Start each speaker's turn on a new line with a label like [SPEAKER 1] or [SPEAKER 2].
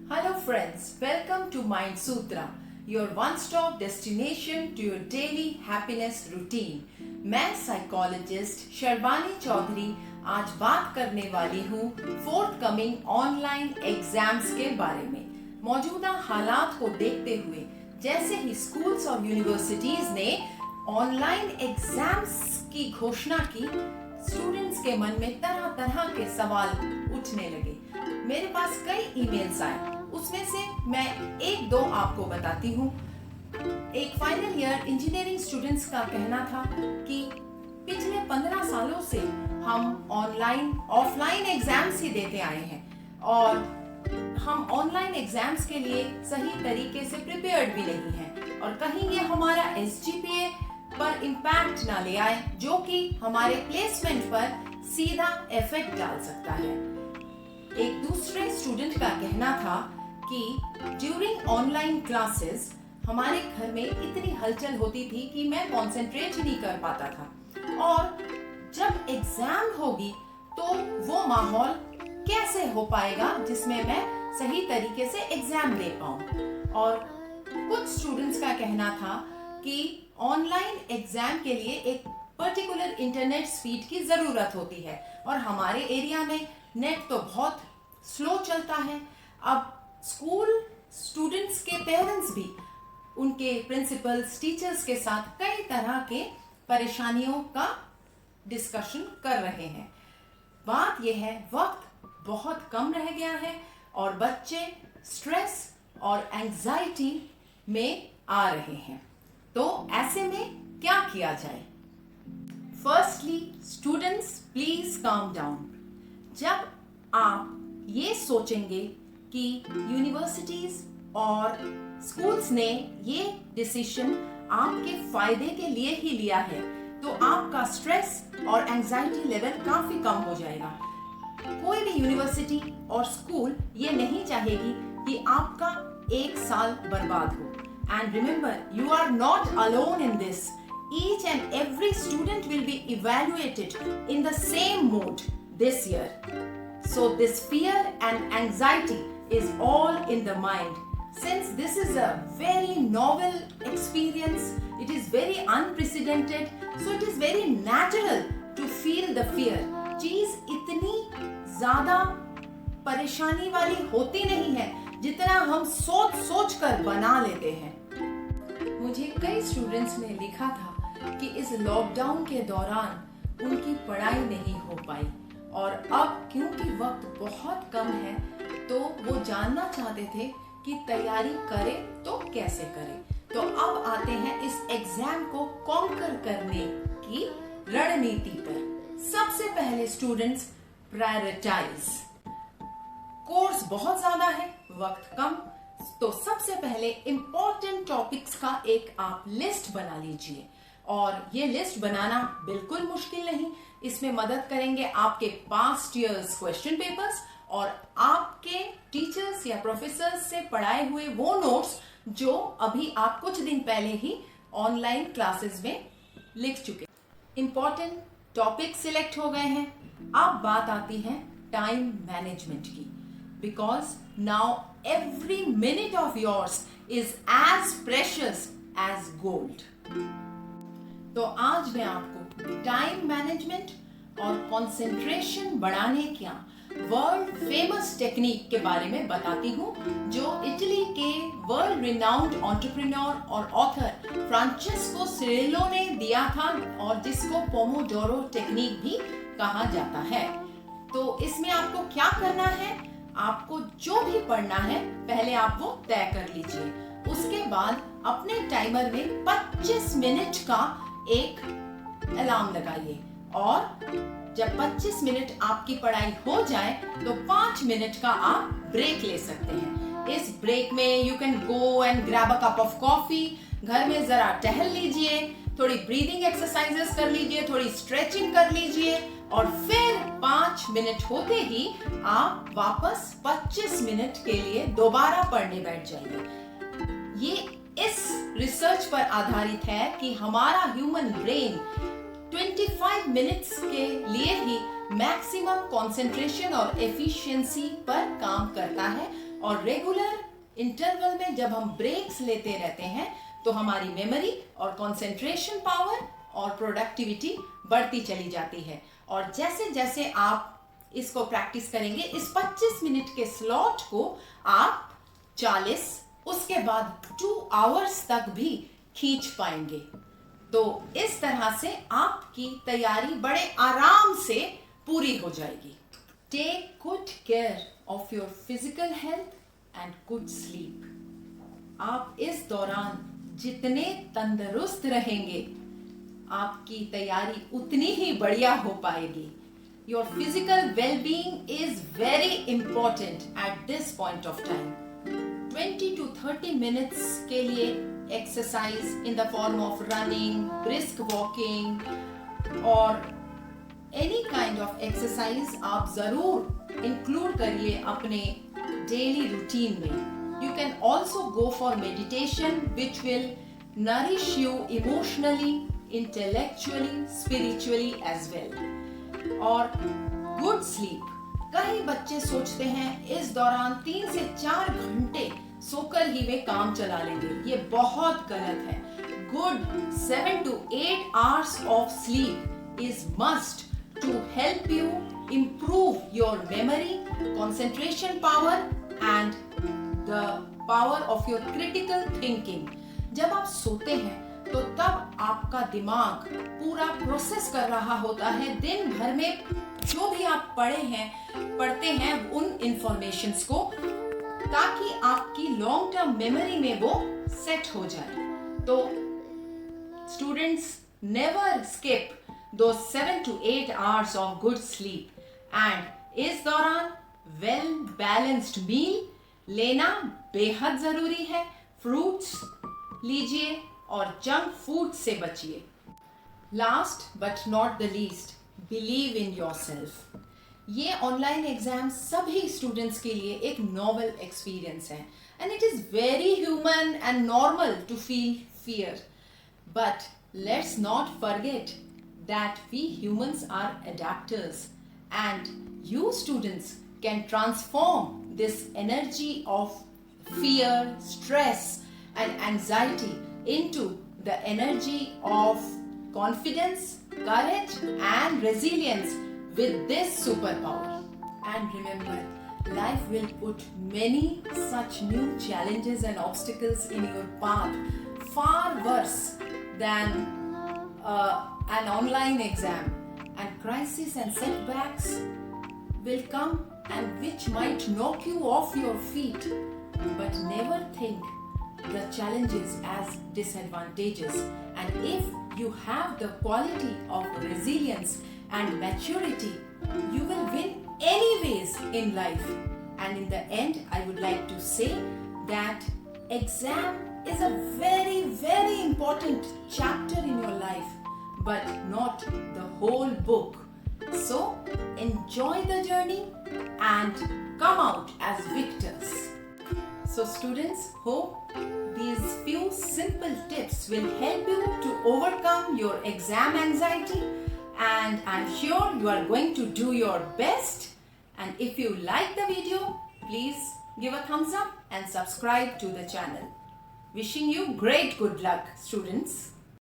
[SPEAKER 1] Hello friends, welcome to Mind Sutra, your one-stop destination to your daily happiness routine. मैं psychologist Sharbani Chaudhary आज बात करने वाली हूँ फोर्थ कमिंग ऑनलाइन एग्जाम्स के बारे में। मौजूदा हालात को देखते हुए जैसे ही स्कूल्स और यूनिवर्सिटीज ने ऑनलाइन एग्जाम्स की घोषणा की, स्टूडेंट्स के मन में तरह तरह के सवाल उठने लगे। मेरे पास कई ईमेल्स आए, उसमें से मैं एक दो आपको बताती हूँ। एक फाइनल ईयर इंजीनियरिंग स्टूडेंट्स का कहना था कि पिछले 15 सालों से हम ऑनलाइन ऑफलाइन एग्जाम्स ही देते आए हैं और हम ऑनलाइन एग्जाम्स के लिए सही तरीके से प्रिपेयर्ड भी नहीं हैं और कहीं ये हमारा SGPA पर इम्पैक्ट ना ले आए, जो कि हमारे प्लेसमेंट पर सीधा इफेक्ट डाल सकता है। एक दूसरे स्टूडेंट का कहना था कि ड्यूरिंग ऑनलाइन क्लासेस हमारे घर में इतनी हलचल होती थी कि मैं कंसंट्रेट ही नहीं कर पाता था और जब एग्जाम होगी तो वो माहौल कैसे हो पाएगा जिसमें मैं सही तरीके से एग्जाम दे पाऊं। और कुछ स्टूडेंट्स का कहना था कि ऑनलाइन एग्जाम के लिए एक पर्टिकुलर इंटरनेट स्पीड की जरूरत होती है और हमारे एरिया में नेट तो बहुत स्लो चलता है। अब स्कूल स्टूडेंट्स के पेरेंट्स भी उनके प्रिंसिपल्स टीचर्स के साथ कई तरह के परेशानियों का डिस्कशन कर रहे हैं। बात यह है, वक्त बहुत कम रह गया है और बच्चे स्ट्रेस और एंजाइटी में आ रहे हैं। तो ऐसे में क्या किया जाए? Firstly, students please calm down. जब आप ये सोचेंगे कि यूनिवर्सिटीज और स्कूल्स ने ये डिसीजन आपके फायदे के लिए ही लिया है, तो आपका स्ट्रेस और एंजाइटी लेवल काफी कम हो जाएगा। कोई भी यूनिवर्सिटी और स्कूल ये नहीं चाहेगी कि आपका एक साल बर्बाद हो। And remember, you are not alone in this. Each and every student will be evaluated in the same mode this year. So this fear and anxiety is all in the mind. Since this is a very novel experience, it is very unprecedented, so it is very natural to feel the fear. चीज इतनी ज्यादा परेशानी वाली होती नहीं है जितना हम सोच कर बना लेते हैं। मुझे कई स्टूडेंट्स ने लिखा था कि इस लॉकडाउन के दौरान उनकी पढ़ाई नहीं हो पाई और अब क्योंकि वक्त बहुत कम है तो वो जानना चाहते थे कि तैयारी करें तो कैसे करें। तो अब आते हैं इस एग्जाम को कॉन्कर करने की रणनीति पर। सबसे पहले स्टूडेंट्स, प्रायोरिटाइज। कोर्स बहुत ज्यादा है, वक्त कम, तो सबसे पहले इंपॉर्टेंट टॉपिक्स का एक आप लिस्ट बना लीजिए। और ये लिस्ट बनाना बिल्कुल मुश्किल नहीं, इसमें मदद करेंगे आपके पास्ट ईयर्स क्वेश्चन पेपर्स और आपके टीचर्स या प्रोफेसर से पढ़ाए हुए वो नोट्स जो अभी आप कुछ दिन पहले ही ऑनलाइन क्लासेस में लिख चुके। इंपॉर्टेंट टॉपिक सिलेक्ट हो गए हैं। अब बात आती है टाइम मैनेजमेंट की, because now every minute of yours is as precious as gold. तो आज मैं आपको टाइम मैनेजमेंट और कंसंट्रेशन बढ़ाने का वर्ल्ड फेमस टेक्निक के बारे में बताती हूँ, जो इटली के वर्ल्ड रिनाउंड एंटरप्रेन्योर और ऑथर फ्रांचेस्को सिरिलो ने दिया था और जिसको पोमोडोरो टेक्निक भी कहा जाता है। तो इसमें आपको क्या करना है? आपको जो भी पढ़ना है पहले आप वो तय कर लीजिए। उसके बाद अपने टाइमर में 25 मिनट का एक अलार्म लगाइए और जब 25 मिनट आपकी पढ़ाई हो जाए तो 5 मिनट का आप ब्रेक ले सकते हैं। इस ब्रेक में you can go and grab a cup of coffee, घर में जरा टहल लीजिए, थोड़ी ब्रीदिंग एक्सरसाइजेस कर लीजिए, थोड़ी स्ट्रेचिंग कर लीजिए और फिर 5 मिनट होते ही आप वापस 25 मिनट के लिए दोबारा पढ़ने बैठ जाइए। ये इस रिसर्च पर आधारित है कि हमारा ह्यूमन ब्रेन 25 मिनट्स के लिए ही मैक्सिमम कंसंट्रेशन और एफिशिएंसी पर काम करता है और रेगुलर इंटरवल में जब हम ब्रेक्स लेते रहते हैं तो हमारी मेमोरी और कंसंट्रेशन पावर और प्रोडक्टिविटी बढ़ती चली जाती है। और जैसे जैसे आप इसको प्रैक्टिस करेंगे, इस 25 मिनट के स्लॉट को आप 40, उसके बाद 2 आवर्स तक भी खींच पाएंगे। तो इस तरह से आपकी तैयारी बड़े आराम से पूरी हो जाएगी। Take good care of your physical health and good sleep. आप इस दौरान जितने तंदुरुस्त रहेंगे, आपकी तैयारी उतनी ही बढ़िया हो पाएगी। Your physical well-being is very important at this point of time. 20 to 30 minutes के लिए exercise in the form of running, brisk walking और any kind of exercise आप जरूर include करिए अपने daily routine में. You can also go for meditation which will nourish you emotionally, intellectually, spiritually as well. और good sleep, कई बच्चे सोचते हैं इस दौरान 3 से 4 घंटे सोकर ही वे काम चला लेंगे। ये बहुत गलत है। Good 7 to 8 hours of sleep is must to help you improve your memory, concentration power and the power of your critical thinking. जब आप सोते हैं तो तब आपका दिमाग पूरा प्रोसेस कर रहा होता है दिन भर में जो भी आप पढ़ते हैं उन इंफॉर्मेशंस को, ताकि आपकी लॉन्ग टर्म मेमोरी में वो सेट हो जाए। तो स्टूडेंट्स नेवर स्किप दो 7 to 8 hours of good sleep and इस दौरान वेल बैलेंस्ड मील लेना बेहद जरूरी है। फ्रूट्स लीजिए और जंक फूड से बचिए। Last but not the least, believe in yourself. ये ऑनलाइन एग्जाम सभी स्टूडेंट्स के लिए एक नोवेल एक्सपीरियंस है and it is very human and normal to feel fear, but let's not forget that we humans are adapters and you students can transform this energy of fear, stress and anxiety into the energy of confidence, courage and resilience with this superpower. And remember, life will put many such new challenges and obstacles in your path, far worse than an online exam, and crises and setbacks will come and which might knock you off your feet, but never think the challenges as disadvantages. And if you have the quality of resilience and maturity, you will win anyways in life. And in the end, I would like to say that exam is a very, very important chapter in your life, but not the whole book. So enjoy the journey and come out as victors. So students, hope these few simple tips will help you to overcome your exam anxiety, and I'm sure you are going to do your best. And if you like the video, please give a thumbs up and subscribe to the channel. Wishing you great good luck, students.